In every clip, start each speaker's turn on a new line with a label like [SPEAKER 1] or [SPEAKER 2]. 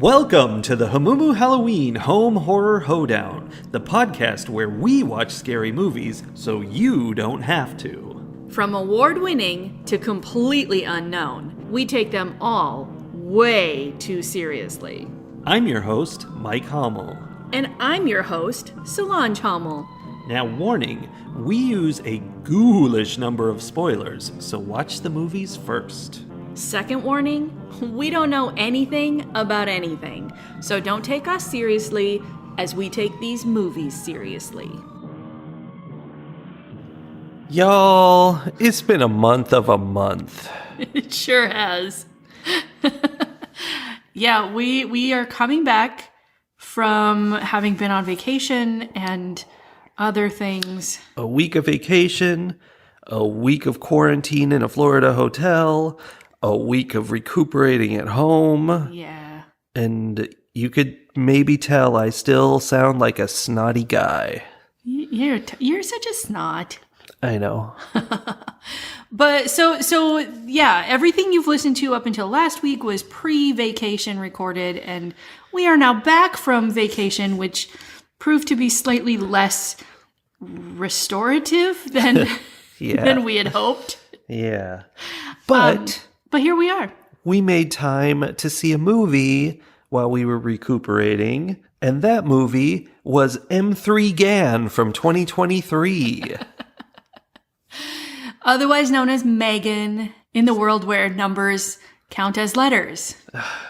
[SPEAKER 1] Welcome to the Hamumu Halloween Home Horror Hoedown, the podcast where we watch scary movies so you don't have to.
[SPEAKER 2] From award-winning to completely unknown, we take them all way too seriously.
[SPEAKER 1] I'm your host, Mike Hummel.
[SPEAKER 2] And I'm your host, Solange Hummel.
[SPEAKER 1] Now, warning, we use a ghoulish number of spoilers, so watch the movies first.
[SPEAKER 2] Second warning, we don't know anything about anything, so don't take us seriously as we take these movies seriously.
[SPEAKER 3] Y'all, it's been a month of a month.
[SPEAKER 2] It sure has. Yeah, we are coming back from having been on vacation and other things.
[SPEAKER 3] A week of vacation, a week of quarantine in a Florida hotel, a week of recuperating at home.
[SPEAKER 2] Yeah.
[SPEAKER 3] And you could maybe tell I still sound like a snotty guy.
[SPEAKER 2] You're such a snot.
[SPEAKER 3] I know.
[SPEAKER 2] But so yeah, everything you've listened to up until last week was pre-vacation recorded, and we are now back from vacation, which proved to be slightly less restorative than than we had hoped.
[SPEAKER 3] Yeah. But
[SPEAKER 2] here we are.
[SPEAKER 3] we made time to see a movie while we were recuperating, and that movie was M3GAN from 2023.
[SPEAKER 2] Otherwise known as M3GAN, in the world where numbers count as letters.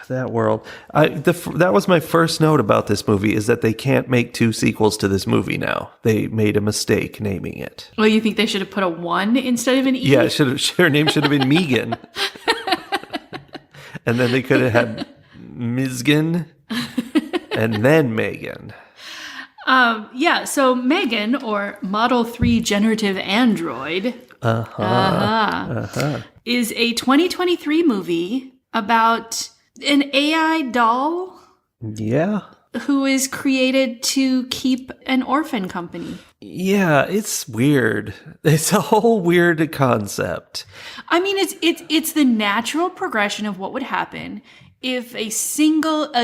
[SPEAKER 3] That world. That was my first note about this movie, is that they can't make two sequels to this movie now. They made a mistake naming it.
[SPEAKER 2] Well, you think they should have put a 1 instead of an E?
[SPEAKER 3] Yeah, her name should have been M3GAN. And then they could have had M3GAN and then M3GAN.
[SPEAKER 2] Yeah, so M3GAN, or Model 3 Generative Android, is a 2023 movie about an AI doll
[SPEAKER 3] Yeah.
[SPEAKER 2] who is created to keep an orphan company.
[SPEAKER 3] Yeah, it's weird. It's a whole weird concept.
[SPEAKER 2] I mean, it's the natural progression of what would happen if a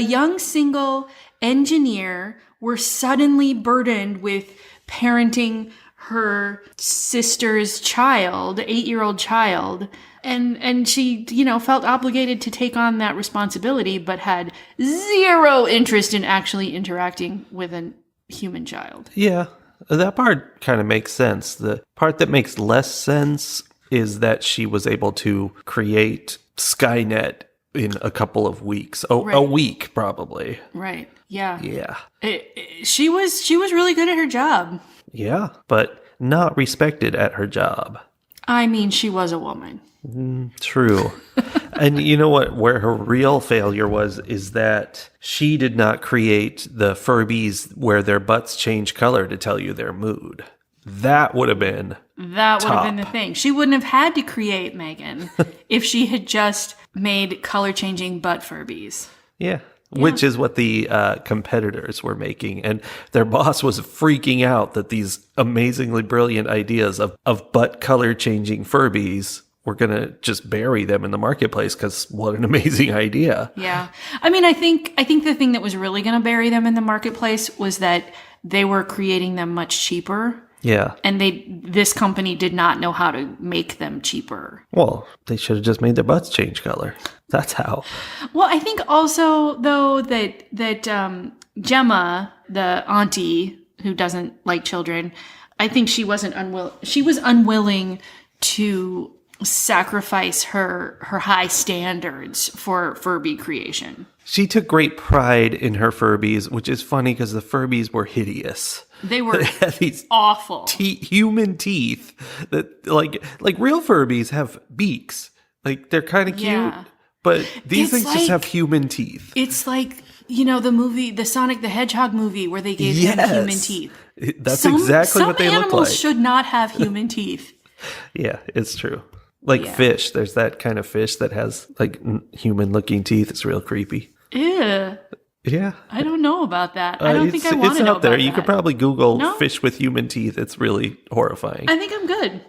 [SPEAKER 2] young single engineer were suddenly burdened with parenting her sister's child, 8-year-old child, and she, felt obligated to take on that responsibility, but had zero interest in actually interacting with a human child.
[SPEAKER 3] Yeah, that part kind of makes sense. The part that makes less sense is that she was able to create Skynet in a couple of weeks. A week, probably.
[SPEAKER 2] Right. Yeah.
[SPEAKER 3] Yeah.
[SPEAKER 2] She was really good at her job.
[SPEAKER 3] Yeah, but not respected at her job.
[SPEAKER 2] I mean, she was a woman.
[SPEAKER 3] True. And you know what? Where her real failure is that she did not create the Furbies where their butts change color to tell you their mood. That would have been
[SPEAKER 2] the thing. She wouldn't have had to create M3GAN if she had just made color-changing butt Furbies.
[SPEAKER 3] Yeah. Which is what the competitors were making. And their boss was freaking out that these amazingly brilliant ideas of butt color changing Furbies were going to just bury them in the marketplace, because what an amazing idea.
[SPEAKER 2] Yeah. I mean, I think the thing that was really going to bury them in the marketplace was that they were creating them much cheaper.
[SPEAKER 3] Yeah.
[SPEAKER 2] And this company did not know how to make them cheaper.
[SPEAKER 3] Well, they should have just made their butts change color. That's how.
[SPEAKER 2] Well, I think also, though, that Gemma, the auntie who doesn't like children, I think she was unwilling to sacrifice her high standards for Furby creation.
[SPEAKER 3] She took great pride in her Furbies, which is funny because the Furbies were hideous.
[SPEAKER 2] They were
[SPEAKER 3] these
[SPEAKER 2] awful.
[SPEAKER 3] Human teeth that like real Furbies have beaks. Like, they're kind of cute.
[SPEAKER 2] Yeah.
[SPEAKER 3] But these things just have human teeth.
[SPEAKER 2] It's like, the Sonic the Hedgehog movie where they gave him human teeth.
[SPEAKER 3] That's exactly what they look like.
[SPEAKER 2] Some animals should not have human teeth.
[SPEAKER 3] Yeah, it's true. Like fish. There's that kind of fish that has like human looking teeth. It's real creepy.
[SPEAKER 2] Ew.
[SPEAKER 3] Yeah.
[SPEAKER 2] I don't know about that. I don't think I want to know
[SPEAKER 3] out there.
[SPEAKER 2] about
[SPEAKER 3] You
[SPEAKER 2] that.
[SPEAKER 3] could probably Google
[SPEAKER 2] No?
[SPEAKER 3] fish with human teeth. It's really horrifying.
[SPEAKER 2] I think I'm good.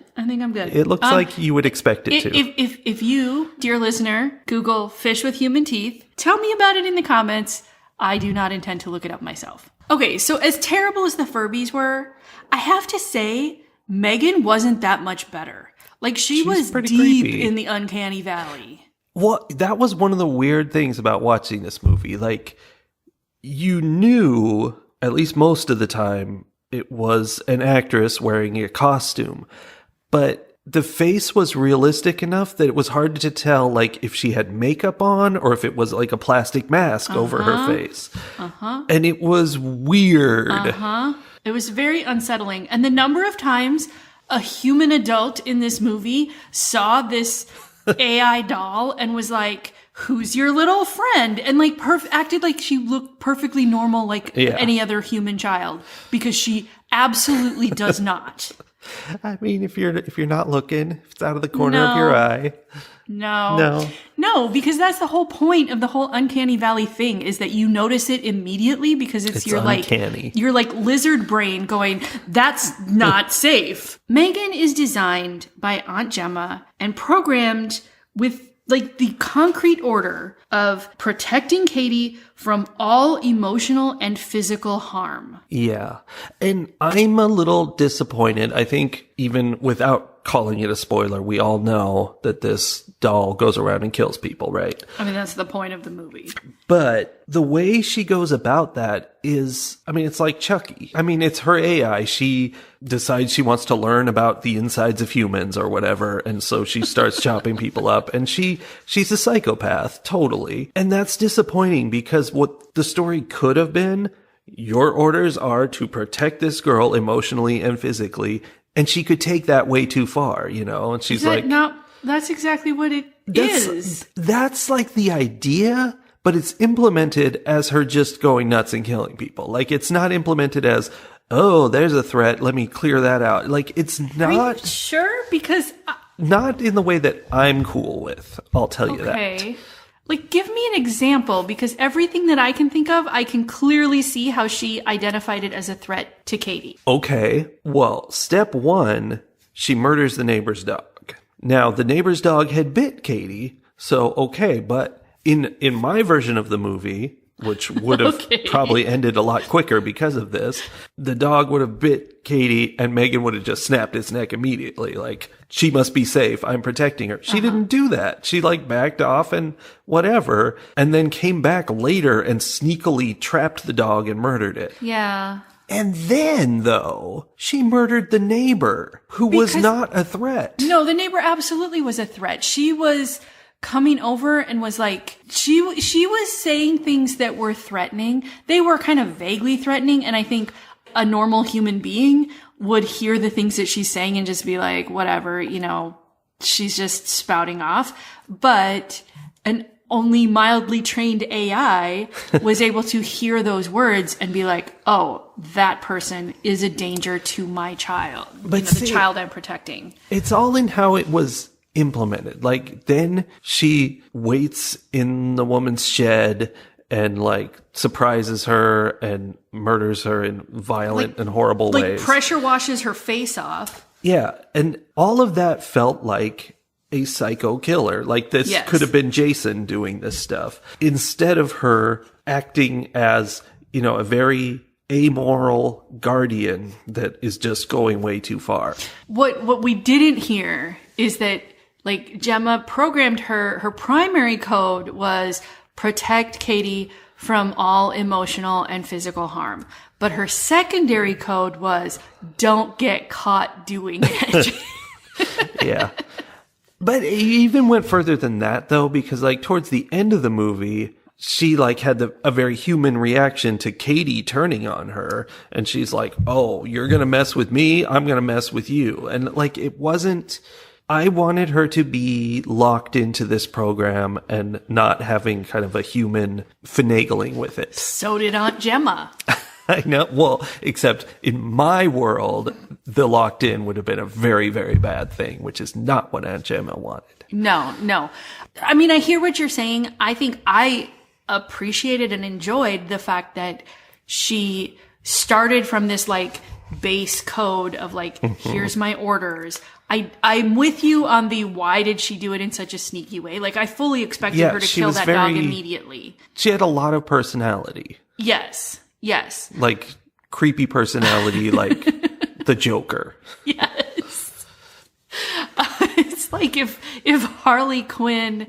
[SPEAKER 3] It looks like you would expect it to.
[SPEAKER 2] If you, dear listener, Google fish with human teeth, tell me about it in the comments. I do not intend to look it up myself. Okay, so as terrible as the Furbies were, I have to say, M3GAN wasn't that much better. Like, she's was
[SPEAKER 3] pretty
[SPEAKER 2] deep
[SPEAKER 3] creepy.
[SPEAKER 2] in the uncanny valley.
[SPEAKER 3] Well, that was one of the weird things about watching this movie. Like, you knew, at least most of the time, it was an actress wearing a costume. But the face was realistic enough that it was hard to tell, like, if she had makeup on or if it was like a plastic mask over her face. And it was weird.
[SPEAKER 2] It was very unsettling. And the number of times a human adult in this movie saw this AI doll and was like, who's your little friend? And like acted like she looked perfectly normal like any other human child, because she absolutely does not.
[SPEAKER 3] I mean, if you're not looking, if it's out of the corner of your eye.
[SPEAKER 2] No, because that's the whole point of the whole uncanny valley thing, is that you notice it immediately because it's your
[SPEAKER 3] uncanny.
[SPEAKER 2] Your like lizard brain going, that's not safe. M3GAN is designed by Aunt Gemma and programmed with like the concrete order of protecting Katie from all emotional and physical harm.
[SPEAKER 3] Yeah. And I'm a little disappointed. I think even without calling it a spoiler, we all know that this doll goes around and kills people, right?
[SPEAKER 2] I mean, that's the point of the movie.
[SPEAKER 3] But the way she goes about that is, I mean, it's like Chucky. I mean, it's her AI. She decides she wants to learn about the insides of humans or whatever. And so she starts chopping people up, and she's a psychopath, totally. And that's disappointing, because what the story could have been, your orders are to protect this girl emotionally and physically. And she could take that way too far, you know? And she's like,
[SPEAKER 2] that's exactly what it is.
[SPEAKER 3] That's like the idea, but it's implemented as her just going nuts and killing people. Like, it's not implemented as, oh, there's a threat, let me clear that out. Like, it's not.
[SPEAKER 2] Are you sure? Because
[SPEAKER 3] not in the way that I'm cool with. I'll tell you that.
[SPEAKER 2] Okay. Like, give me an example, because everything that I can think of, I can clearly see how she identified it as a threat to Katie.
[SPEAKER 3] Okay. Well, step one, she murders the neighbor's dog. Now, the neighbor's dog had bit Katie, so okay, but in my version of the movie, which would have probably ended a lot quicker because of this, the dog would have bit Katie and M3GAN would have just snapped its neck immediately. Like, she must be safe. I'm protecting her. She didn't do that. She like backed off and whatever, and then came back later and sneakily trapped the dog and murdered it.
[SPEAKER 2] Yeah.
[SPEAKER 3] And then, though, she murdered the neighbor, who was not a threat.
[SPEAKER 2] No, the neighbor absolutely was a threat. She was coming over and was like, she was saying things that were threatening. They were kind of vaguely threatening, and I think a normal human being would hear the things that she's saying and just be like, whatever, you know, she's just spouting off. But an only mildly trained AI was able to hear those words and be like, oh, that person is a danger to my child,
[SPEAKER 3] but
[SPEAKER 2] the child I'm protecting.
[SPEAKER 3] It's all in how it was implemented. Like, then she waits in the woman's shed and like surprises her and murders her in violent and horrible ways.
[SPEAKER 2] Like, pressure washes her face off.
[SPEAKER 3] Yeah. And all of that felt like a psycho killer. Like, this could have been Jason doing this stuff, instead of her acting as, you know, a very amoral guardian that is just going way too far.
[SPEAKER 2] What we didn't hear is that, like, Gemma programmed her primary code was protect Katie from all emotional and physical harm. But her secondary code was don't get caught doing it.
[SPEAKER 3] Yeah. But it even went further than that, though, because like towards the end of the movie, she like had a very human reaction to Katie turning on her. And she's like, oh, you're going to mess with me. I'm going to mess with you. And like, it wasn't, I wanted her to be locked into this program and not having kind of a human finagling with it.
[SPEAKER 2] So did Aunt Gemma.
[SPEAKER 3] I know. Well, except in my world, the locked in would have been a very, very bad thing, which is not what Aunt Gemma wanted.
[SPEAKER 2] No. I mean, I hear what you're saying. I think I appreciated and enjoyed the fact that she started from this like base code of like, here's my orders. I'm with you on the why did she do it in such a sneaky way? Like I fully expected her to kill that dog immediately.
[SPEAKER 3] She had a lot of personality.
[SPEAKER 2] Yes.
[SPEAKER 3] Like creepy personality, like the Joker.
[SPEAKER 2] Yes. It's like if Harley Quinn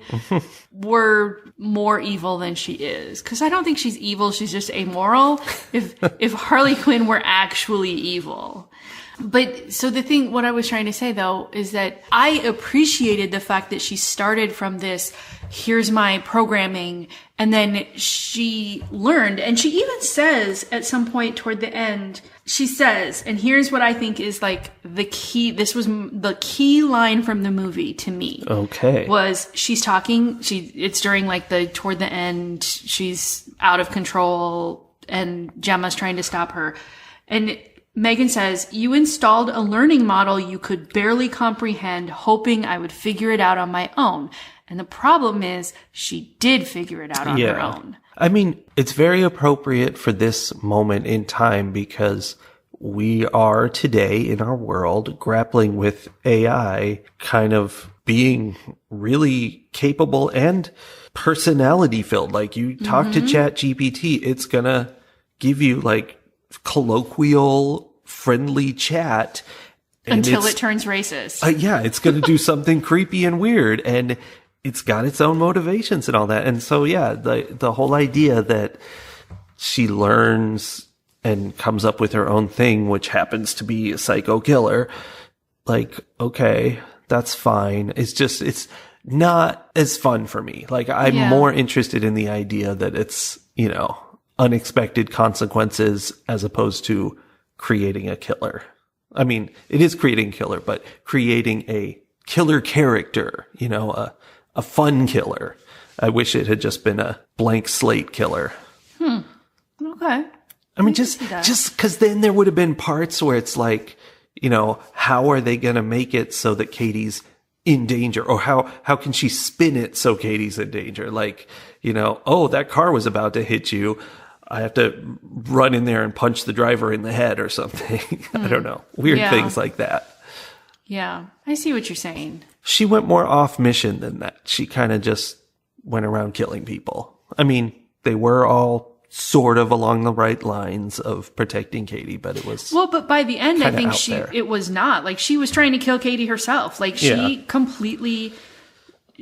[SPEAKER 2] were more evil than she is. Because I don't think she's evil. She's just amoral. If Harley Quinn were actually evil. But so what I was trying to say though, is that I appreciated the fact that she started from this, here's my programming, and then she learned, and she even says at some point toward the end, she says, and here's what I think is like the key, this was the key line from the movie to me.
[SPEAKER 3] Okay.
[SPEAKER 2] Was she's talking, it's during like toward the end, she's out of control and Gemma's trying to stop her. And M3GAN says, you installed a learning model you could barely comprehend, hoping I would figure it out on my own. And the problem is she did figure it out on her own.
[SPEAKER 3] I mean, it's very appropriate for this moment in time because we are today in our world grappling with AI kind of being really capable and personality filled. Like you talk to ChatGPT, it's going to give you like colloquial, friendly chat.
[SPEAKER 2] Until it turns racist.
[SPEAKER 3] Yeah, it's going to do something creepy and weird. And it's got its own motivations and all that. And so, yeah, the whole idea that she learns and comes up with her own thing, which happens to be a psycho killer, like, okay, that's fine. It's not as fun for me. Like, I'm more interested in the idea that it's, unexpected consequences as opposed to creating a killer. I mean, it is creating a killer, but creating a killer character, a fun killer. I wish it had just been a blank slate killer.
[SPEAKER 2] Okay.
[SPEAKER 3] I mean, just because then there would have been parts where it's like, how are they going to make it so that Katie's in danger? Or how can she spin it so Katie's in danger? Like, oh, that car was about to hit you. I have to run in there and punch the driver in the head or something. I don't know. Weird things like that.
[SPEAKER 2] Yeah, I see what you're saying.
[SPEAKER 3] She went more off mission than that. She kind of just went around killing people. I mean, they were all sort of along the right lines of protecting Katie, but it was
[SPEAKER 2] but by the end, I think
[SPEAKER 3] it
[SPEAKER 2] was not. Like, she was trying to kill Katie herself. Like, she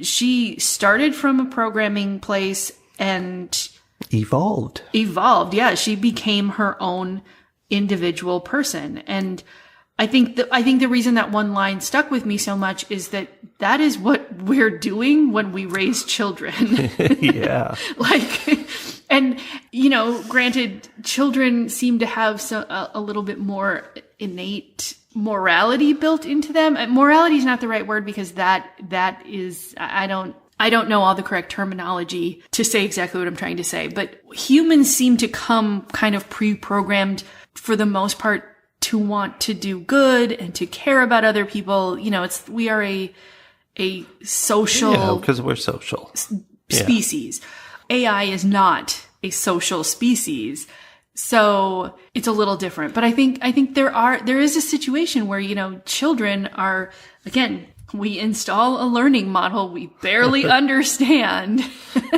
[SPEAKER 2] she started from a programming place and
[SPEAKER 3] evolved.
[SPEAKER 2] Yeah, she became her own individual person. And I think the reason that one line stuck with me so much is that is what we're doing when we raise children.
[SPEAKER 3] Yeah.
[SPEAKER 2] And granted, children seem to have a little bit more innate morality built into them. Morality is not the right word because that is, I don't know all the correct terminology to say exactly what I'm trying to say, but humans seem to come kind of pre-programmed for the most part to want to do good and to care about other people. We are a social,
[SPEAKER 3] because we're social
[SPEAKER 2] species. AI is not a social species. So it's a little different, but I think there is a situation where, children are, again, we install a learning model we barely understand.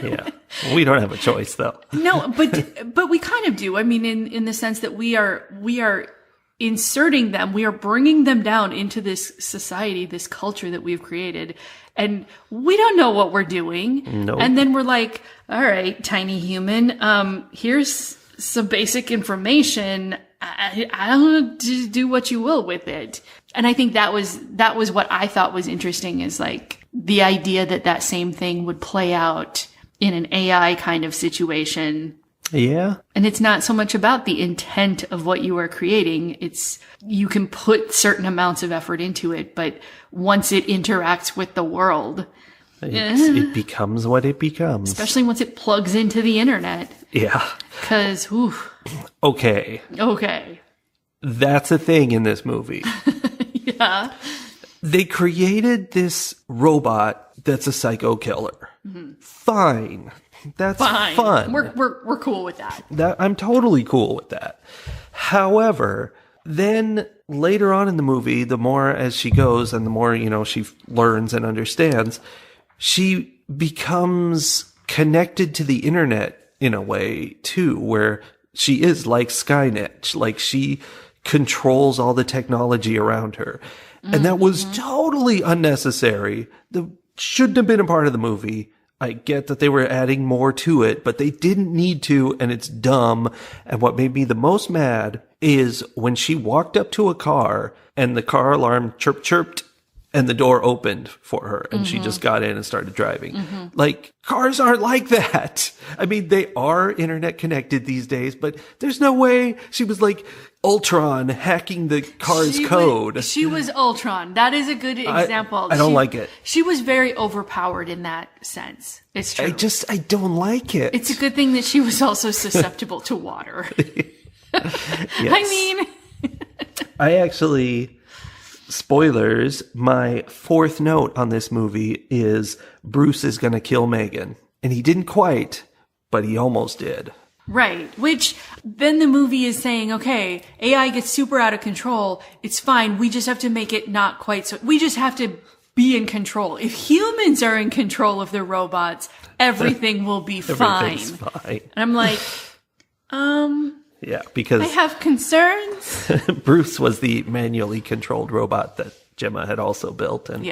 [SPEAKER 3] Yeah. We don't have a choice though.
[SPEAKER 2] No, but we kind of do. I mean, in the sense that we are inserting them, we are bringing them down into this society, this culture that we've created. And we don't know what we're doing.
[SPEAKER 3] Nope.
[SPEAKER 2] And then we're like, all right, tiny human, here's some basic information. I don't know, do what you will with it. And I think that was what I thought was interesting, is like the idea that same thing would play out in an AI kind of situation.
[SPEAKER 3] Yeah.
[SPEAKER 2] And it's not so much about the intent of what you are creating. It's, you can put certain amounts of effort into it, but once it interacts with the world,
[SPEAKER 3] it becomes what it becomes.
[SPEAKER 2] Especially once it plugs into the internet.
[SPEAKER 3] Yeah.
[SPEAKER 2] 'Cause,
[SPEAKER 3] Okay. That's a thing in this movie.
[SPEAKER 2] Yeah.
[SPEAKER 3] They created this robot that's a psycho killer. Fine. That's
[SPEAKER 2] Fine.
[SPEAKER 3] fun.
[SPEAKER 2] We're cool with that.
[SPEAKER 3] I'm totally cool with that. However, then later on in the movie, the more as she goes and the more, she learns and understands, she becomes connected to the internet in a way too, where she is like Skynet, like she controls all the technology around her. And that was totally unnecessary. That shouldn't have been a part of the movie. I get that they were adding more to it, but they didn't need to, and it's dumb. And what made me the most mad is when she walked up to a car and the car alarm chirped and the door opened for her and she just got in and started driving. Like, cars aren't like that. I mean, they are internet connected these days, but there's no way she was like Ultron hacking the car's code.
[SPEAKER 2] She was Ultron. That is a good example.
[SPEAKER 3] I don't like it.
[SPEAKER 2] She was very overpowered in that sense. It's true.
[SPEAKER 3] I don't like it.
[SPEAKER 2] It's a good thing that she was also susceptible to water. I mean,
[SPEAKER 3] I actually... Spoilers, my fourth note on this movie is Bruce is going to kill Megan. And he didn't quite, but he almost did.
[SPEAKER 2] Right. Which then the movie is saying, okay, AI gets super out of control. It's fine. We just have to make it not quite so. We just have to be in control. If humans are in control of the robots, everything will be fine.
[SPEAKER 3] Everything's fine.
[SPEAKER 2] And I'm like,
[SPEAKER 3] Yeah, because
[SPEAKER 2] I have concerns.
[SPEAKER 3] Bruce was the manually controlled robot that Gemma had also built. And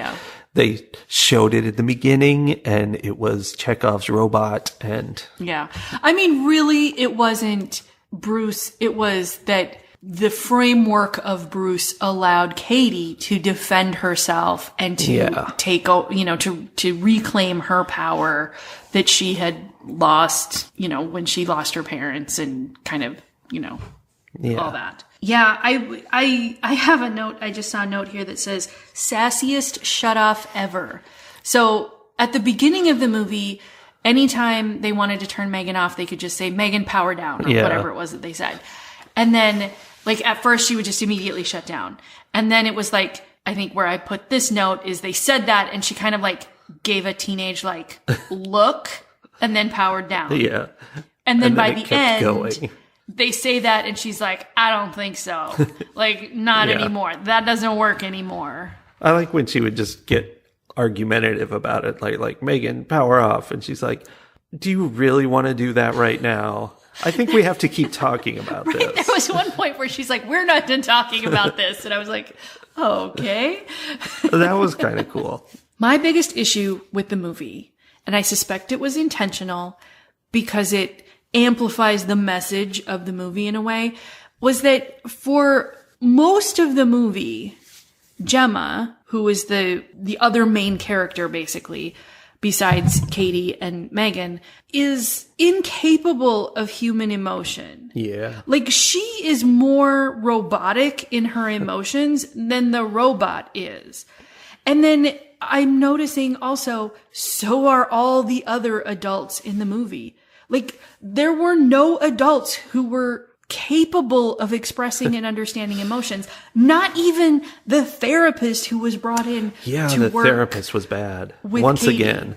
[SPEAKER 3] they showed it at the beginning, and it was Chekhov's robot. And
[SPEAKER 2] yeah. I mean, really, it wasn't Bruce. It was that the framework of Bruce allowed Katie to defend herself and to take, to reclaim her power that she had lost, when she lost her parents and kind of, all that. Yeah, I have a note. I just saw a note here that says sassiest shutoff ever. So at the beginning of the movie, anytime they wanted to turn Megan off, they could just say Megan power down or whatever it was that they said. And then like at first she would just immediately shut down. And then it was like, I think where I put this note is they said that and she kind of like gave a teenage like look and then powered down.
[SPEAKER 3] Yeah.
[SPEAKER 2] And then by the end, they say that and she's like, I don't think so. Like, not anymore. That doesn't work anymore.
[SPEAKER 3] I like when she would just get argumentative about it. Like Megan, power off. And she's like, do you really want to do that right now? I think we have to keep talking about this.
[SPEAKER 2] There was one point where she's like, we're not done talking about this. And I was like, okay.
[SPEAKER 3] That was kind of cool.
[SPEAKER 2] My biggest issue with the movie, and I suspect it was intentional because it amplifies the message of the movie in a way, was that for most of the movie, Gemma, who is the other main character basically, besides Katie and Megan, is incapable of human emotion.
[SPEAKER 3] Yeah.
[SPEAKER 2] Like, she is more robotic in her emotions than the robot is. And then I'm noticing also, so are all the other adults in the movie. Like, there were no adults who were capable of expressing and understanding emotions. Not even the therapist who was brought in to
[SPEAKER 3] the
[SPEAKER 2] work
[SPEAKER 3] therapist was bad.
[SPEAKER 2] with
[SPEAKER 3] Once
[SPEAKER 2] Katie.
[SPEAKER 3] again.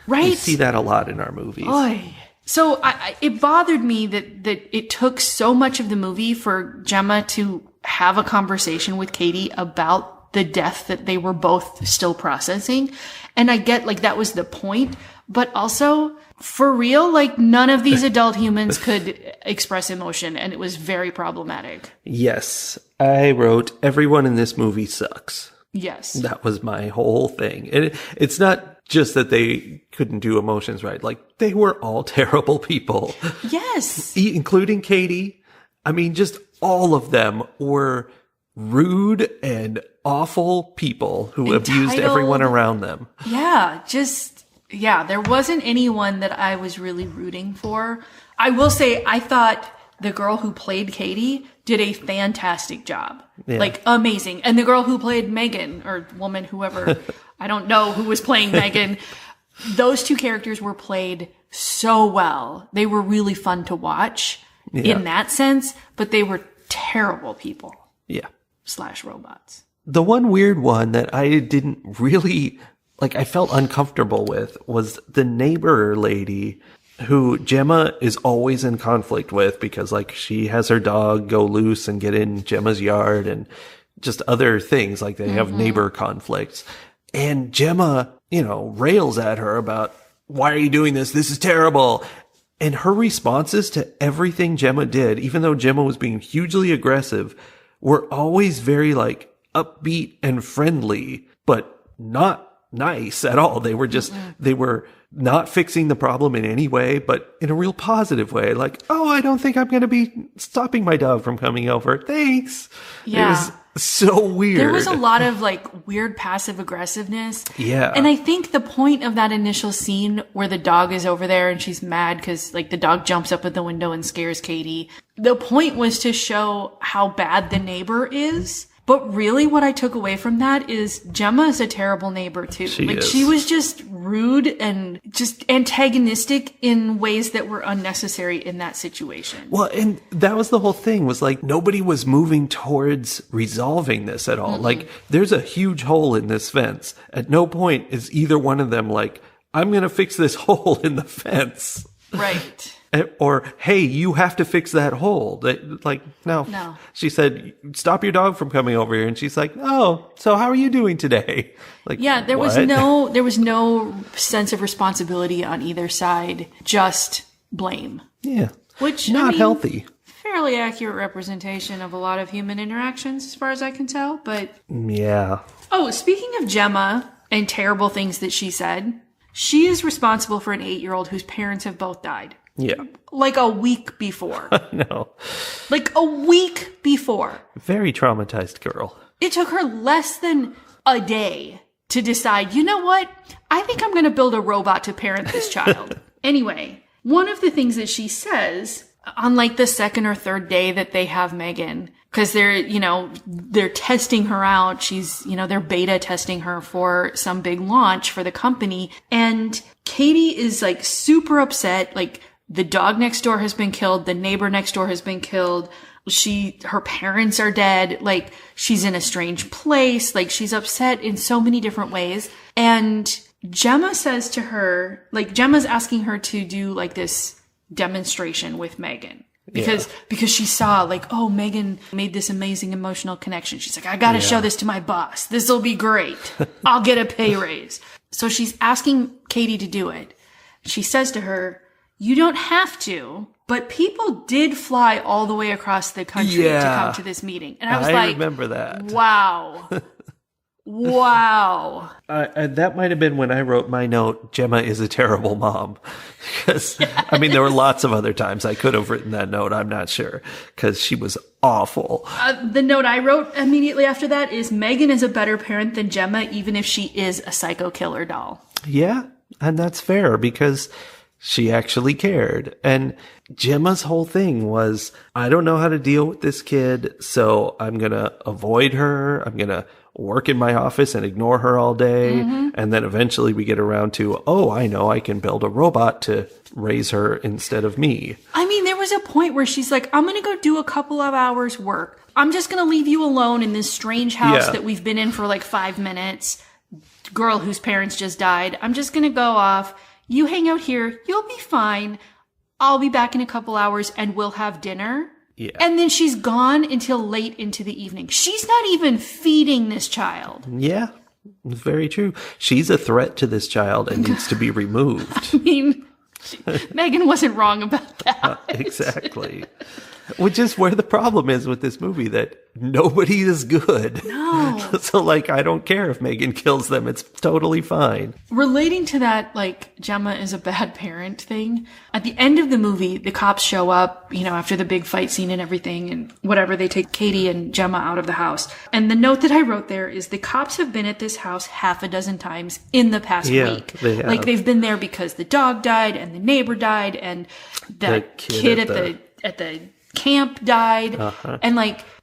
[SPEAKER 2] Right?
[SPEAKER 3] You see that a lot in our movies.
[SPEAKER 2] Oy. So it bothered me that it took so much of the movie for Gemma to have a conversation with Katie about the death that they were both still processing. And I get, like, that was the point. But also, for real, like, none of these adult humans could express emotion, and it was very problematic.
[SPEAKER 3] Yes. I wrote, everyone in this movie sucks.
[SPEAKER 2] Yes.
[SPEAKER 3] That was my whole thing. And it's not just that they couldn't do emotions right. Like, they were all terrible people.
[SPEAKER 2] Yes.
[SPEAKER 3] Including Katie. I mean, just all of them were rude and awful people who abused everyone around them.
[SPEAKER 2] Yeah, there wasn't anyone that I was really rooting for. I will say, I thought the girl who played Katie did a fantastic job. Yeah. Like, amazing. And the girl who played Megan, or woman, whoever, I don't know who was playing Megan, those two characters were played so well. They were really fun to watch in that sense, but they were terrible people.
[SPEAKER 3] Yeah.
[SPEAKER 2] /robots.
[SPEAKER 3] The one weird one that I didn't really like I felt uncomfortable with was the neighbor lady who Gemma is always in conflict with because like she has her dog go loose and get in Gemma's yard and just other things, like they have neighbor conflicts. And Gemma, rails at her about, why are you doing this? This is terrible. And her responses to everything Gemma did, even though Gemma was being hugely aggressive, were always very like upbeat and friendly, but not nice at all. They were not fixing the problem in any way, but in a real positive way. Like, oh, I don't think I'm going to be stopping my dog from coming over. Thanks.
[SPEAKER 2] Yeah.
[SPEAKER 3] It was so weird.
[SPEAKER 2] There was a lot of like weird passive aggressiveness.
[SPEAKER 3] Yeah.
[SPEAKER 2] And I think the point of that initial scene where the dog is over there and she's mad because like the dog jumps up at the window and scares Katie. The point was to show how bad the neighbor is. But really what I took away from that is Gemma is a terrible neighbor too. She was just rude and just antagonistic in ways that were unnecessary in that situation.
[SPEAKER 3] Well, and that was the whole thing, was like nobody was moving towards resolving this at all. Like there's a huge hole in this fence. At no point is either one of them like, I'm going to fix this hole in the fence.
[SPEAKER 2] Right.
[SPEAKER 3] Or, hey, you have to fix that hole. Like, no. She said, stop your dog from coming over here. And she's like, oh, so how are you doing today? Like,
[SPEAKER 2] yeah, there was no sense of responsibility on either side, just blame.
[SPEAKER 3] Yeah.
[SPEAKER 2] Which,
[SPEAKER 3] not healthy.
[SPEAKER 2] Fairly accurate representation of a lot of human interactions, as far as I can tell, but.
[SPEAKER 3] Yeah.
[SPEAKER 2] Oh, speaking of Gemma and terrible things that she said, she is responsible for an 8-year-old whose parents have both died.
[SPEAKER 3] Yeah.
[SPEAKER 2] Like a week before.
[SPEAKER 3] No.
[SPEAKER 2] Like a week before.
[SPEAKER 3] Very traumatized girl.
[SPEAKER 2] It took her less than a day to decide, you know what? I think I'm going to build a robot to parent this child. Anyway, one of the things that she says on like the second or third day that they have M3GAN, because they're testing her out. She's, they're beta testing her for some big launch for the company. And Katie is like super upset. Like, the dog next door has been killed. The neighbor next door has been killed. Her parents are dead. Like, she's in a strange place. Like, she's upset in so many different ways. And Gemma says to her, like, Gemma's asking her to do like this demonstration with M3GAN. Because she saw like, oh, M3GAN made this amazing emotional connection. She's like, I got to show this to my boss. This will be great. I'll get a pay raise. So she's asking Katie to do it. She says to her, you don't have to, but people did fly all the way across the country to come to this meeting. And I was like,
[SPEAKER 3] remember that.
[SPEAKER 2] Wow. Wow.
[SPEAKER 3] That might have been when I wrote my note, Gemma is a terrible mom. Because, there were lots of other times I could have written that note. I'm not sure. Because she was awful.
[SPEAKER 2] The note I wrote immediately after that is M3GAN is a better parent than Gemma, even if she is a psycho killer doll.
[SPEAKER 3] Yeah. And that's fair because she actually cared. And Gemma's whole thing was, I don't know how to deal with this kid, so I'm going to avoid her. I'm going to work in my office and ignore her all day. And then eventually we get around to, oh, I know I can build a robot to raise her instead of me.
[SPEAKER 2] There was a point where she's like, I'm going to go do a couple of hours work. I'm just going to leave you alone in this strange house that we've been in for like 5 minutes. Girl whose parents just died. I'm just going to go off. You hang out here. You'll be fine. I'll be back in a couple hours and we'll have dinner. Yeah. And then she's gone until late into the evening. She's not even feeding this child. Yeah,
[SPEAKER 3] very true. She's a threat to this child and needs to be removed.
[SPEAKER 2] M3GAN wasn't wrong about that.
[SPEAKER 3] Exactly. Which is where the problem is with this movie, that nobody is good.
[SPEAKER 2] No.
[SPEAKER 3] So, I don't care if M3GAN kills them. It's totally fine.
[SPEAKER 2] Relating to that, Gemma is a bad parent thing, at the end of the movie, the cops show up, after the big fight scene and everything, and whatever, they take Katie and Gemma out of the house. And the note that I wrote there is the cops have been at this house half a dozen times in the past week.
[SPEAKER 3] They have.
[SPEAKER 2] They've been there because the dog died, and the neighbor died, and the kid at the camp died. And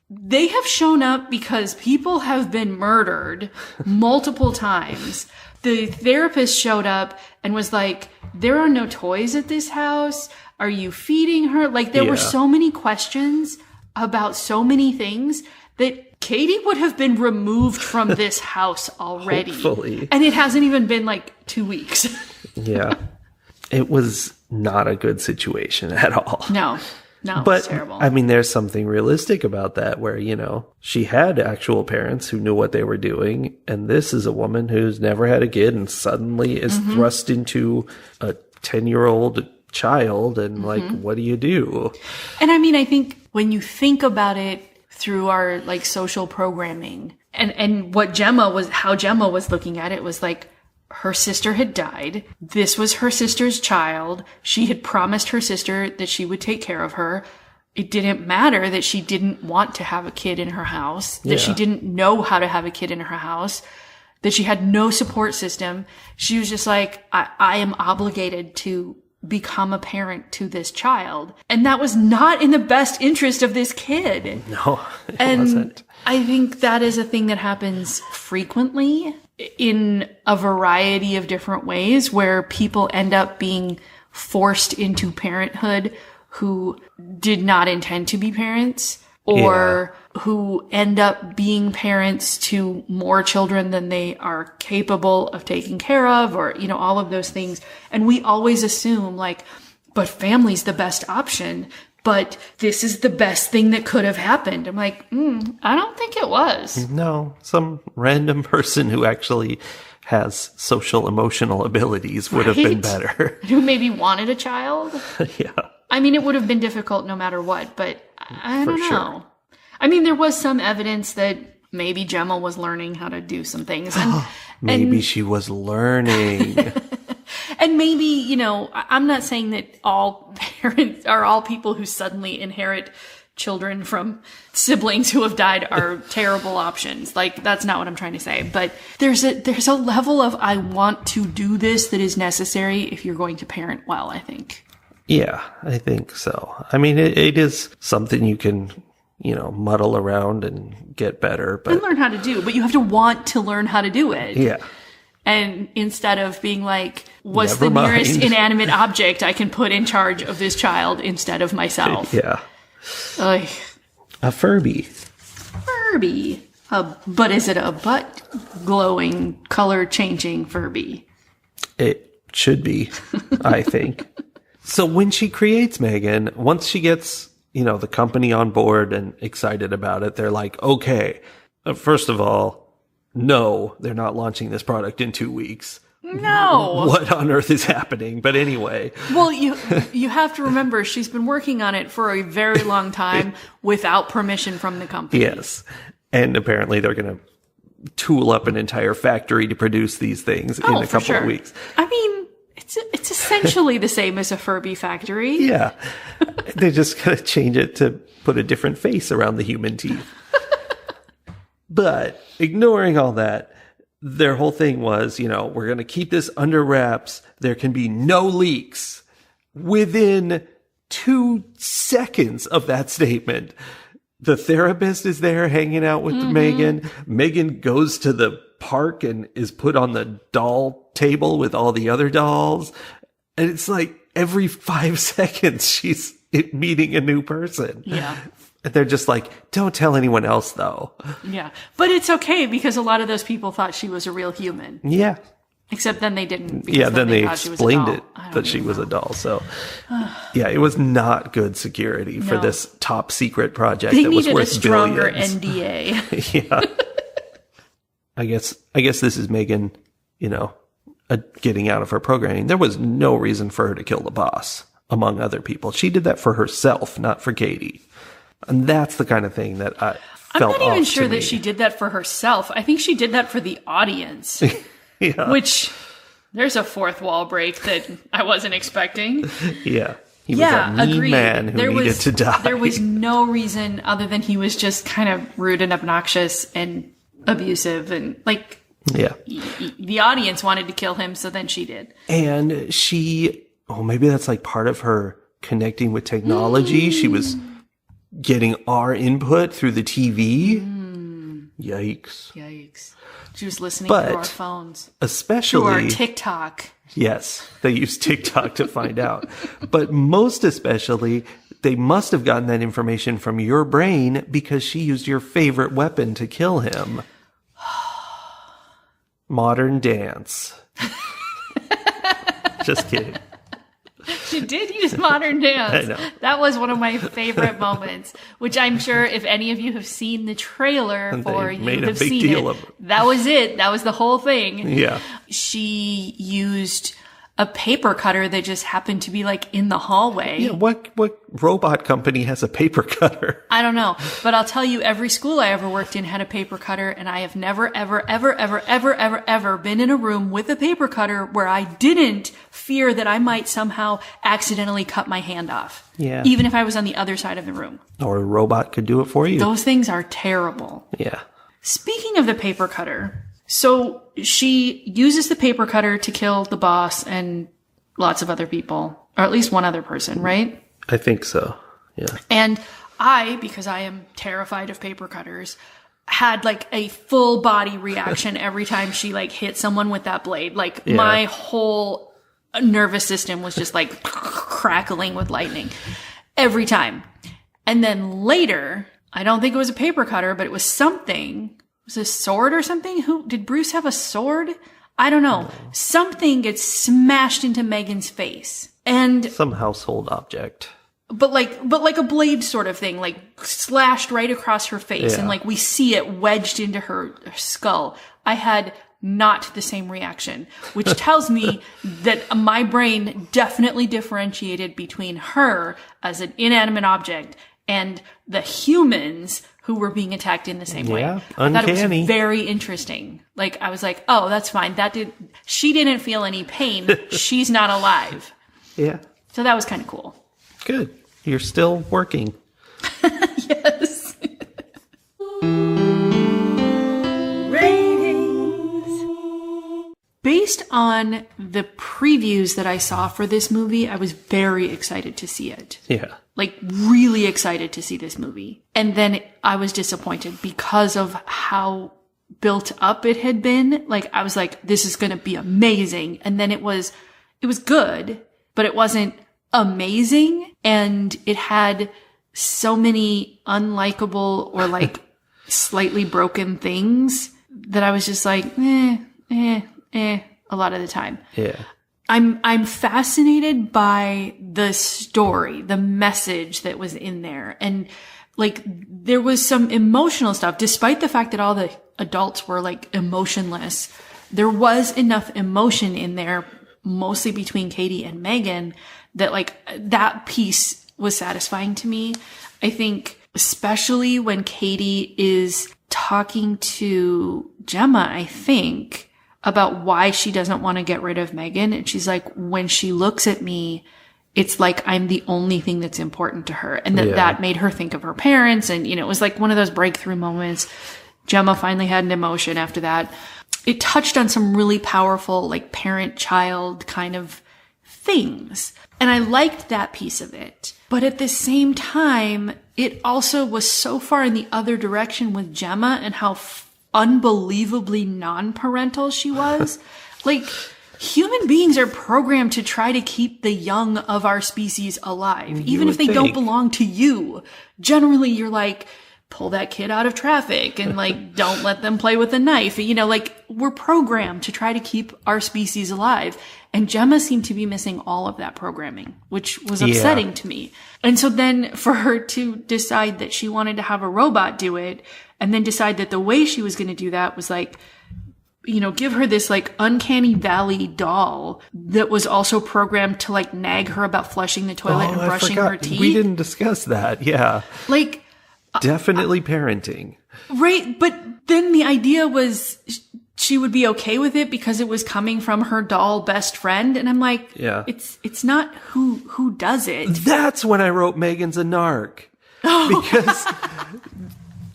[SPEAKER 2] they have shown up because people have been murdered multiple times. The therapist showed up and was like, there are no toys at this house. Are you feeding her? There were so many questions about so many things that Katie would have been removed from this house already.
[SPEAKER 3] Hopefully.
[SPEAKER 2] And it hasn't even been like 2 weeks.
[SPEAKER 3] Yeah. It was not a good situation at all.
[SPEAKER 2] No,
[SPEAKER 3] But,
[SPEAKER 2] it's terrible.
[SPEAKER 3] I mean, there's something realistic about that where, she had actual parents who knew what they were doing. And this is a woman who's never had a kid and suddenly is thrust into a 10-year-old child. And like, what do you do?
[SPEAKER 2] And I mean, I think when you think about it through our like social programming and how Gemma was looking at it was like, her sister had died. This was her sister's child. She had promised her sister that she would take care of her. It didn't matter that she didn't want to have a kid in her house, that she didn't know how to have a kid in her house, that she had no support system. She was just like, I am obligated to become a parent to this child. And that was not in the best interest of this kid.
[SPEAKER 3] No, it
[SPEAKER 2] And
[SPEAKER 3] wasn't.
[SPEAKER 2] I think that is a thing that happens frequently in a variety of different ways where people end up being forced into parenthood who did not intend to be parents or who end up being parents to more children than they are capable of taking care of or, all of those things. And we always assume like, but family's the best option. But this is the best thing that could have happened. I'm like, I don't think it was.
[SPEAKER 3] No, some random person who actually has social emotional abilities would have been better.
[SPEAKER 2] Who maybe wanted a child.
[SPEAKER 3] Yeah.
[SPEAKER 2] I mean, it would have been difficult no matter what, but I don't know.
[SPEAKER 3] sure.
[SPEAKER 2] I mean, there was some evidence that maybe Gemma was learning how to do some things. And,
[SPEAKER 3] Maybe she was learning.
[SPEAKER 2] and maybe, I'm not saying that all parents are all people who suddenly inherit children from siblings who have died are terrible options. Like, that's not what I'm trying to say. But there's a level of I want to do this that is necessary if you're going to parent well, I think.
[SPEAKER 3] Yeah, I think so. I mean, it is something you can, muddle around and get better. But
[SPEAKER 2] And learn how to do. But you have to want to learn how to do it.
[SPEAKER 3] yeah.
[SPEAKER 2] And instead of being like, what's
[SPEAKER 3] Never
[SPEAKER 2] the nearest
[SPEAKER 3] mind.
[SPEAKER 2] inanimate object I can put in charge of this child instead of myself?
[SPEAKER 3] Yeah.
[SPEAKER 2] Ugh.
[SPEAKER 3] A Furby.
[SPEAKER 2] Furby. But is it a butt glowing, color changing Furby?
[SPEAKER 3] It should be, I think. So when she creates M3GAN, once she gets, the company on board and excited about it, they're like, okay, first of all, no, they're not launching this product in 2 weeks.
[SPEAKER 2] No.
[SPEAKER 3] What on earth is happening? But anyway.
[SPEAKER 2] Well, you have to remember she's been working on it for a very long time without permission from the company.
[SPEAKER 3] Yes. And apparently they're going to tool up an entire factory to produce these things in a couple of weeks.
[SPEAKER 2] I mean, it's essentially the same as a Furby factory.
[SPEAKER 3] Yeah. They're just going to change it to put a different face around the human teeth. But ignoring all that, their whole thing was, we're going to keep this under wraps. There can be no leaks. Within 2 seconds of that statement, the therapist is there hanging out with M3GAN. M3GAN goes to the park and is put on the doll table with all the other dolls. And it's like every 5 seconds she's meeting a new person.
[SPEAKER 2] Yeah.
[SPEAKER 3] And they're just like, don't tell anyone else though.
[SPEAKER 2] Yeah. But it's okay because a lot of those people thought she was a real human.
[SPEAKER 3] Yeah.
[SPEAKER 2] Except then they didn't. because
[SPEAKER 3] Yeah, then they
[SPEAKER 2] thought she was a
[SPEAKER 3] explained
[SPEAKER 2] doll.
[SPEAKER 3] it
[SPEAKER 2] I don't
[SPEAKER 3] that she
[SPEAKER 2] even
[SPEAKER 3] was
[SPEAKER 2] know.
[SPEAKER 3] a doll. So, yeah, it was not good security for
[SPEAKER 2] No.
[SPEAKER 3] this top secret project
[SPEAKER 2] They
[SPEAKER 3] that was
[SPEAKER 2] needed a
[SPEAKER 3] worth
[SPEAKER 2] stronger
[SPEAKER 3] billions.
[SPEAKER 2] NDA.
[SPEAKER 3] Yeah. I guess this is M3GAN, getting out of her programming. There was no reason for her to kill the boss, among other people. She did that for herself, not for Katie. And that's the kind of thing that I
[SPEAKER 2] I'm
[SPEAKER 3] felt
[SPEAKER 2] not even
[SPEAKER 3] off to
[SPEAKER 2] sure
[SPEAKER 3] me.
[SPEAKER 2] that she did that for herself. I think she did that for the audience.
[SPEAKER 3] Yeah.
[SPEAKER 2] Which, there's a fourth wall break that I wasn't expecting.
[SPEAKER 3] Yeah. He was a mean
[SPEAKER 2] agreed.
[SPEAKER 3] man who needed to die.
[SPEAKER 2] There was no reason other than he was just kind of rude and obnoxious and abusive and like
[SPEAKER 3] Yeah.
[SPEAKER 2] the audience wanted to kill him, so then she did.
[SPEAKER 3] And maybe that's like part of her connecting with technology. She was getting our input through the TV. Yikes.
[SPEAKER 2] Yikes. She was listening
[SPEAKER 3] But
[SPEAKER 2] through our phones.
[SPEAKER 3] Especially.
[SPEAKER 2] Through our TikTok.
[SPEAKER 3] Yes. They use TikTok to find out. But most especially, they must have gotten that information from your brain because she used your favorite weapon to kill him. Modern dance. Just kidding.
[SPEAKER 2] She did use modern dance.
[SPEAKER 3] I know.
[SPEAKER 2] That was one of my favorite moments, which I'm sure if any of you have seen the trailer for,
[SPEAKER 3] They
[SPEAKER 2] you
[SPEAKER 3] made a
[SPEAKER 2] have
[SPEAKER 3] big
[SPEAKER 2] seen
[SPEAKER 3] deal
[SPEAKER 2] it.
[SPEAKER 3] of it.
[SPEAKER 2] That was it. That was the whole thing.
[SPEAKER 3] Yeah.
[SPEAKER 2] She used a paper cutter that just happened to be like in the hallway.
[SPEAKER 3] Yeah, what robot company has a paper cutter?
[SPEAKER 2] I don't know, but I'll tell you, every school I ever worked in had a paper cutter, and I have never, ever, ever, ever, ever, ever, ever been in a room with a paper cutter where I didn't fear that I might somehow accidentally cut my hand off.
[SPEAKER 3] Yeah.
[SPEAKER 2] Even if I was on the other side of the room.
[SPEAKER 3] Or a robot could do it for you.
[SPEAKER 2] Those things are terrible.
[SPEAKER 3] Yeah.
[SPEAKER 2] Speaking of the paper cutter, so she uses the paper cutter to kill the boss and lots of other people, or at least one other person, right?
[SPEAKER 3] I think so. Yeah.
[SPEAKER 2] And I, because I am terrified of paper cutters, had like a full body reaction every time she like hit someone with that blade. Like my whole nervous system was just like crackling with lightning every time. And then later, I don't think it was a paper cutter, but it was something. Was it a sword or something? Did Bruce have a sword? I don't know. No. Something gets smashed into Megan's face. And
[SPEAKER 3] some household object.
[SPEAKER 2] But like a blade sort of thing, like slashed right across her face. And like we see it wedged into her skull. I had not the same reaction, which tells me that my brain definitely differentiated between her as an inanimate object and the humans who were being attacked in the same way.
[SPEAKER 3] Uncanny.
[SPEAKER 2] I thought it was very interesting. Like, I was like, oh, that's fine. She didn't feel any pain. She's not alive.
[SPEAKER 3] Yeah.
[SPEAKER 2] So that was kind of cool.
[SPEAKER 3] Good. You're still working.
[SPEAKER 2] Yes. Ratings. Based on the previews that I saw for this movie, I was very excited to see it.
[SPEAKER 3] Yeah.
[SPEAKER 2] Like, really excited to see this movie. And then I was disappointed because of how built up it had been. Like, I was like, this is going to be amazing. And then it was good, but it wasn't amazing. And it had so many unlikable or like slightly broken things that I was just like, a lot of the time.
[SPEAKER 3] Yeah.
[SPEAKER 2] I'm fascinated by the story, the message that was in there. And like, there was some emotional stuff, despite the fact that all the adults were like emotionless. There was enough emotion in there, mostly between Katie and Megan, that like that piece was satisfying to me. I think especially when Katie is talking to Gemma, I think, about why she doesn't want to get rid of Megan. And she's like, when she looks at me, it's like I'm the only thing that's important to her. And that made her think of her parents. And, you know, it was like one of those breakthrough moments. Gemma finally had an emotion after that. It touched on some really powerful, like, parent-child kind of things. And I liked that piece of it. But at the same time, it also was so far in the other direction with Gemma and how unbelievably non-parental she was. Like, human beings are programmed to try to keep the young of our species alive, even if they don't belong to you. Generally, you're like, pull that kid out of traffic and like, don't let them play with a knife. You know, like, we're programmed to try to keep our species alive. And Gemma seemed to be missing all of that programming, which was upsetting to me. And so then for her to decide that she wanted to have a robot do it, and then decide that the way she was going to do that was like, you know, give her this like uncanny valley doll that was also programmed to like nag her about flushing the toilet and brushing her teeth.
[SPEAKER 3] We didn't discuss that. Yeah.
[SPEAKER 2] Like,
[SPEAKER 3] definitely parenting.
[SPEAKER 2] Right. But then the idea was she would be okay with it because it was coming from her doll best friend. And I'm like, it's not who does it.
[SPEAKER 3] That's when I wrote Megan's a narc. Because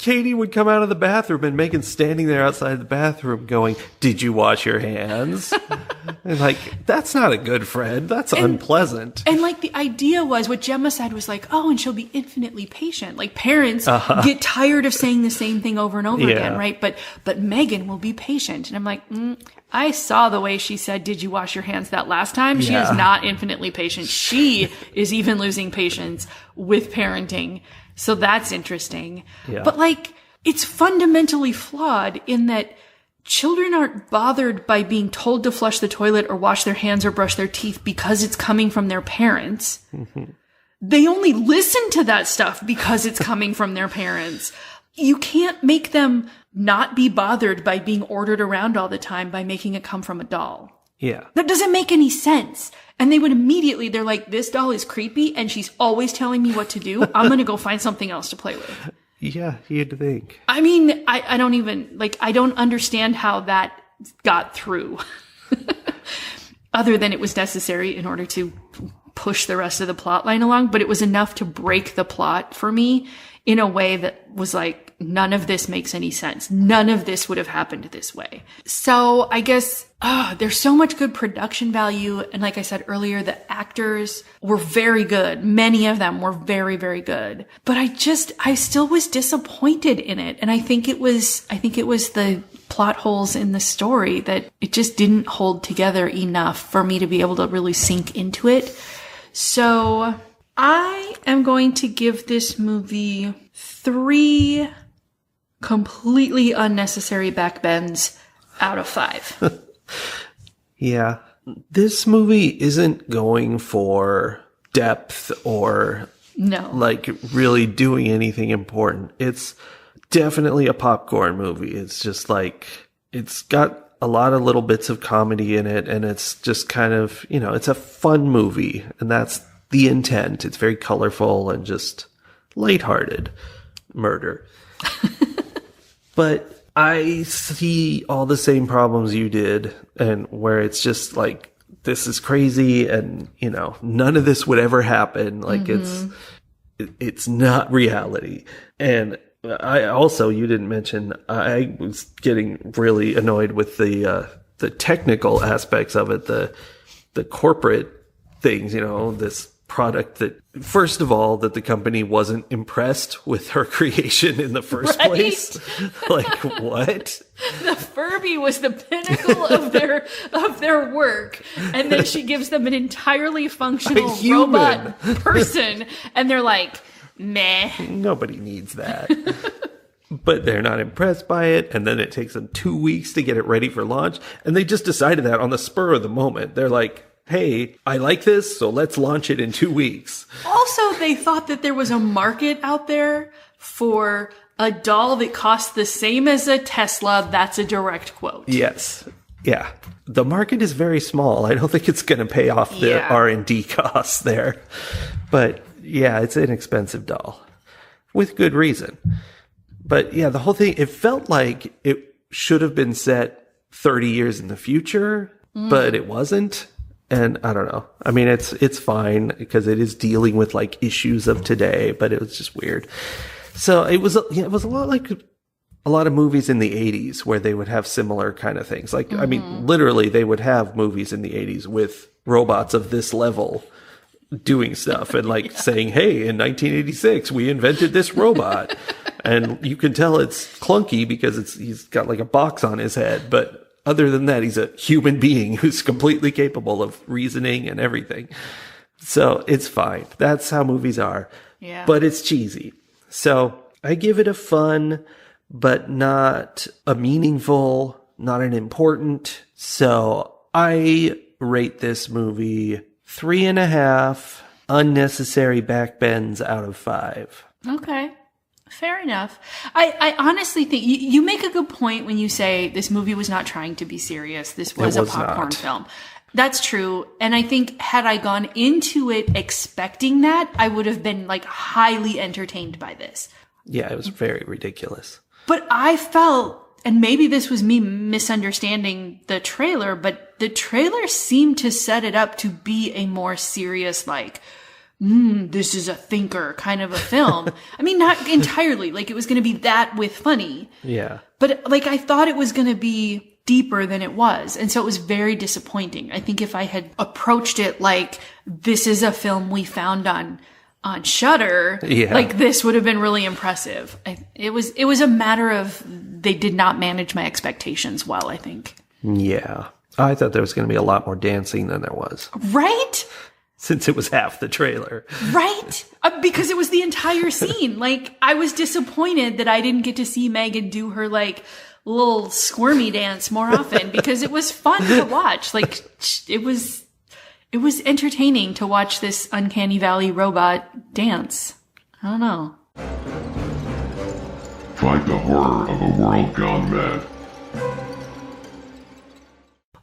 [SPEAKER 3] Katie would come out of the bathroom and Megan's standing there outside the bathroom going, "Did you wash your hands?" And like, that's not a good friend. That's unpleasant.
[SPEAKER 2] And like the idea was, what Gemma said was like, oh, and she'll be infinitely patient. Like parents get tired of saying the same thing over and over again, right? But Megan will be patient. And I'm like, I saw the way she said, "Did you wash your hands?" that last time. She is not infinitely patient. She is even losing patience with parenting. So that's interesting. Yeah. But like, it's fundamentally flawed in that children aren't bothered by being told to flush the toilet or wash their hands or brush their teeth because it's coming from their parents. Mm-hmm. They only listen to that stuff because it's coming from their parents. You can't make them not be bothered by being ordered around all the time by making it come from a doll.
[SPEAKER 3] Yeah.
[SPEAKER 2] That doesn't make any sense. And they would immediately, they're like, this doll is creepy and she's always telling me what to do. I'm going to go find something else to play with.
[SPEAKER 3] Yeah, you'd think.
[SPEAKER 2] I mean, I don't even, like, I don't understand how that got through. Other than it was necessary in order to push the rest of the plot line along. But it was enough to break the plot for me in a way that was like, none of this makes any sense. None of this would have happened this way. So I guess, there's so much good production value. And like I said earlier, the actors were very good. Many of them were very, very good. But I still was disappointed in it. And I think it was the plot holes in the story that it just didn't hold together enough for me to be able to really sink into it. So I am going to give this movie 3 completely unnecessary backbends out of 5.
[SPEAKER 3] Yeah. This movie isn't going for depth or like really doing anything important. It's definitely a popcorn movie. It's just like, it's got a lot of little bits of comedy in it, and it's just kind of, it's a fun movie, and that's the intent. It's very colorful and just lighthearted murder. But I see all the same problems you did, and where it's just like, this is crazy, and none of this would ever happen. Like it's not reality. And I also, you didn't mention, I was getting really annoyed with the technical aspects of it, the corporate things, this product that, first of all, that the company wasn't impressed with her creation in the first place. Like, what?
[SPEAKER 2] The Furby was the pinnacle of their work, and then she gives them an entirely functional robot person, and they're like, meh.
[SPEAKER 3] Nobody needs that. But they're not impressed by it, and then it takes them 2 weeks to get it ready for launch, and they just decided that on the spur of the moment. They're like, hey, I like this, so let's launch it in 2 weeks.
[SPEAKER 2] Also, they thought that there was a market out there for a doll that costs the same as a Tesla. That's a direct quote.
[SPEAKER 3] Yes. Yeah. The market is very small. I don't think it's going to pay off the R&D costs there. But yeah, it's an expensive doll with good reason. But yeah, the whole thing, it felt like it should have been set 30 years in the future, but it wasn't. And I don't know. I mean, it's fine because it is dealing with like issues of today, but it was just weird. So it was a lot like a lot of movies in the 80s where they would have similar kind of things. Like, I mean, literally they would have movies in the 80s with robots of this level doing stuff and like saying, hey, in 1986, we invented this robot. And you can tell it's clunky because he's got like a box on his head, but other than that, he's a human being who's completely capable of reasoning and everything. So it's fine. That's how movies are. Yeah. But it's cheesy. So I give it a fun, but not a meaningful, not an important. So I rate this movie 3.5 unnecessary backbends out of 5.
[SPEAKER 2] Okay. Fair enough. I honestly think you make a good point when you say this movie was not trying to be serious. This was a popcorn film. That's true. And I think had I gone into it expecting that, I would have been like highly entertained by this.
[SPEAKER 3] Yeah, it was very ridiculous.
[SPEAKER 2] But I felt, and maybe this was me misunderstanding the trailer, but the trailer seemed to set it up to be a more serious, like, this is a thinker kind of a film. I mean, not entirely. Like, it was going to be that with funny.
[SPEAKER 3] Yeah.
[SPEAKER 2] But, like, I thought it was going to be deeper than it was. And so it was very disappointing. I think if I had approached it like, this is a film we found on Shudder, like, this would have been really impressive. It was a matter of they did not manage my expectations well, I think.
[SPEAKER 3] Yeah. I thought there was going to be a lot more dancing than there was.
[SPEAKER 2] Right?
[SPEAKER 3] Since it was half the trailer.
[SPEAKER 2] Right? Because it was the entire scene. Like, I was disappointed that I didn't get to see Megan do her, like, little squirmy dance more often, because it was fun to watch. Like, it was entertaining to watch this Uncanny Valley robot dance. I don't know.
[SPEAKER 4] Fight the horror of a world gone mad.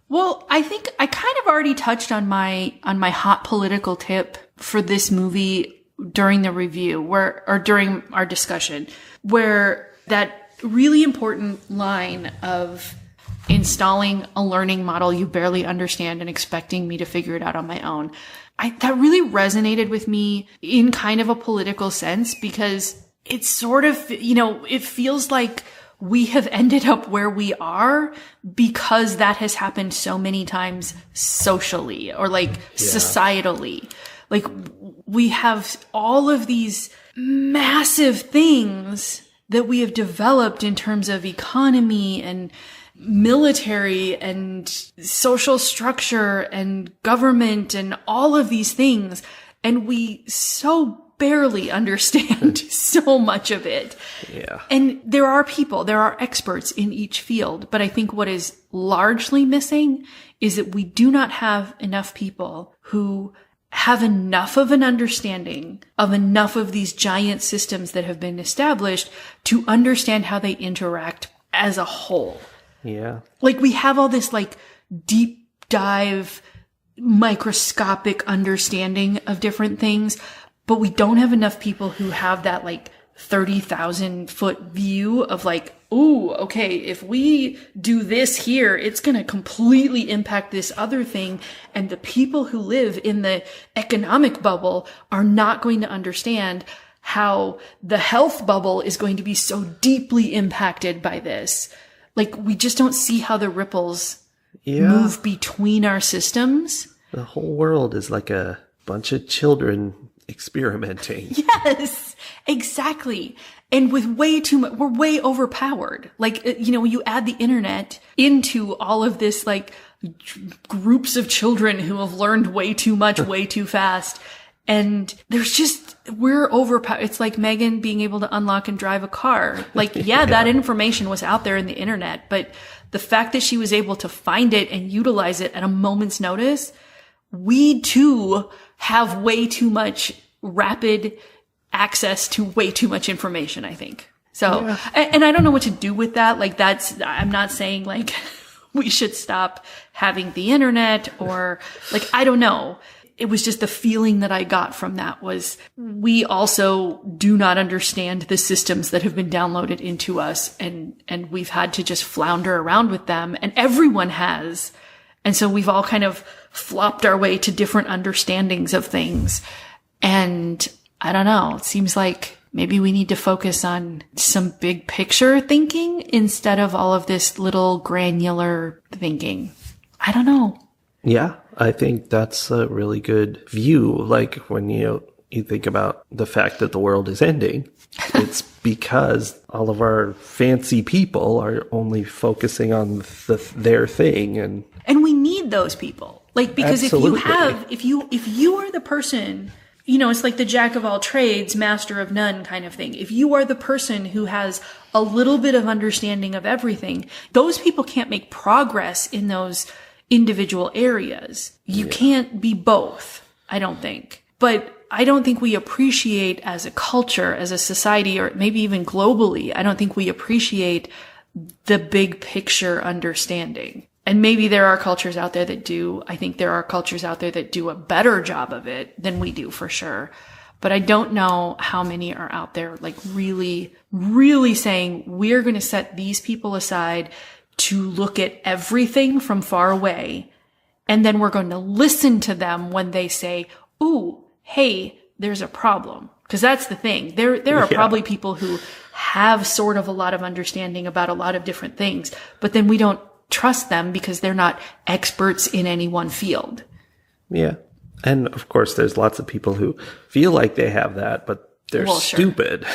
[SPEAKER 2] Well, I think I kind of already touched on my hot political tip for this movie during the review, or during our discussion, where that really important line of installing a learning model you barely understand and expecting me to figure it out on my own. That really resonated with me in kind of a political sense, because it's sort of, it feels like we have ended up where we are because that has happened so many times socially, or like societally. Like, we have all of these massive things that we have developed in terms of economy and military and social structure and government and all of these things. And we so barely understand so much of it.
[SPEAKER 3] Yeah.
[SPEAKER 2] And there are experts in each field, but I think what is largely missing is that we do not have enough people who have enough of an understanding of enough of these giant systems that have been established to understand how they interact as a whole.
[SPEAKER 3] Yeah.
[SPEAKER 2] Like, we have all this, like, deep dive, microscopic understanding of different things, but we don't have enough people who have that, like, 30,000 foot view of, like, ooh, okay, if we do this here, it's going to completely impact this other thing. And the people who live in the economic bubble are not going to understand how the health bubble is going to be so deeply impacted by this. Like, we just don't see how the ripples move between our systems.
[SPEAKER 3] The whole world is like a bunch of children experimenting.
[SPEAKER 2] Yes, exactly. And with way too much, we're way overpowered. Like, when you add the internet into all of this, like, groups of children who have learned way too much, way too fast. And we're overpowered. It's like Megan being able to unlock and drive a car. Like, that information was out there in the internet, but the fact that she was able to find it and utilize it at a moment's notice, we too have way too much rapid access to way too much information, I think. So, and I don't know what to do with that. Like, I'm not saying, like, we should stop having the internet, or, like, I don't know. It was just the feeling that I got from that was, we also do not understand the systems that have been downloaded into us, and we've had to just flounder around with them, and everyone has. And so we've all kind of flopped our way to different understandings of things. And I don't know, it seems like maybe we need to focus on some big picture thinking instead of all of this little granular thinking. I don't know.
[SPEAKER 3] Yeah, I think that's a really good view. Like, when you think about the fact that the world is ending, it's because all of our fancy people are only focusing on their thing, and
[SPEAKER 2] we need those people. Like, because
[SPEAKER 3] Absolutely.
[SPEAKER 2] if you are the person, it's like the jack of all trades, master of none kind of thing. If you are the person who has a little bit of understanding of everything, those people can't make progress in those individual areas. You can't be both, I don't think. But I don't think we appreciate, as a culture, as a society, or maybe even globally, I don't think we appreciate the big picture understanding. And maybe there are cultures out there that do. I think there are cultures out there that do a better job of it than we do, for sure. But I don't know how many are out there, like, really, really saying, we're going to set these people aside to look at everything from far away. And then we're going to listen to them when they say, ooh, hey, there's a problem. Because that's the thing. There are probably people who have sort of a lot of understanding about a lot of different things, but then we don't trust them because they're not experts in any one field.
[SPEAKER 3] Yeah. And of course, there's lots of people who feel like they have that, but they're stupid.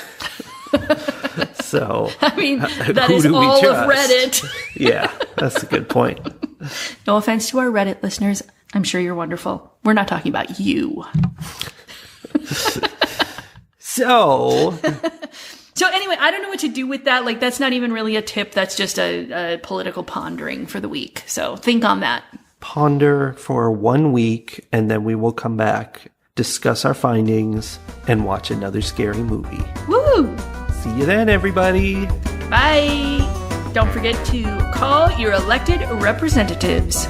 [SPEAKER 3] So,
[SPEAKER 2] I mean, that is all of Reddit.
[SPEAKER 3] Yeah, that's a good point.
[SPEAKER 2] No offense to our Reddit listeners. I'm sure you're wonderful. We're not talking about you.
[SPEAKER 3] So
[SPEAKER 2] anyway, I don't know what to do with that. Like, that's not even really a tip. That's just a political pondering for the week. So think on that.
[SPEAKER 3] Ponder for 1 week, and then we will come back, discuss our findings, and watch another scary movie.
[SPEAKER 2] Woo!
[SPEAKER 3] See you then, everybody.
[SPEAKER 2] Bye. Don't forget to call your elected representatives.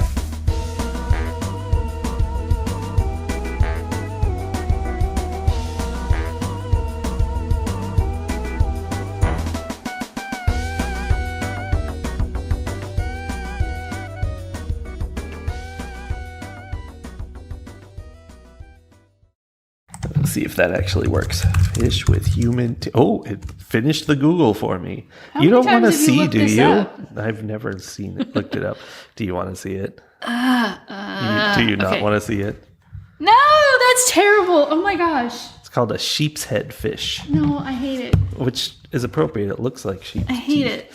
[SPEAKER 3] Let's see if that actually works. Fish with human... it finished the Google for me. You don't want to see, do you? I've never seen it, looked it up. Do you want to see it? Do you not want to see it?
[SPEAKER 2] No, that's terrible. Oh my gosh.
[SPEAKER 3] It's called a sheep's head fish.
[SPEAKER 2] No, I hate it.
[SPEAKER 3] Which is appropriate. It looks like sheep's
[SPEAKER 2] I hate
[SPEAKER 3] teeth.
[SPEAKER 2] it.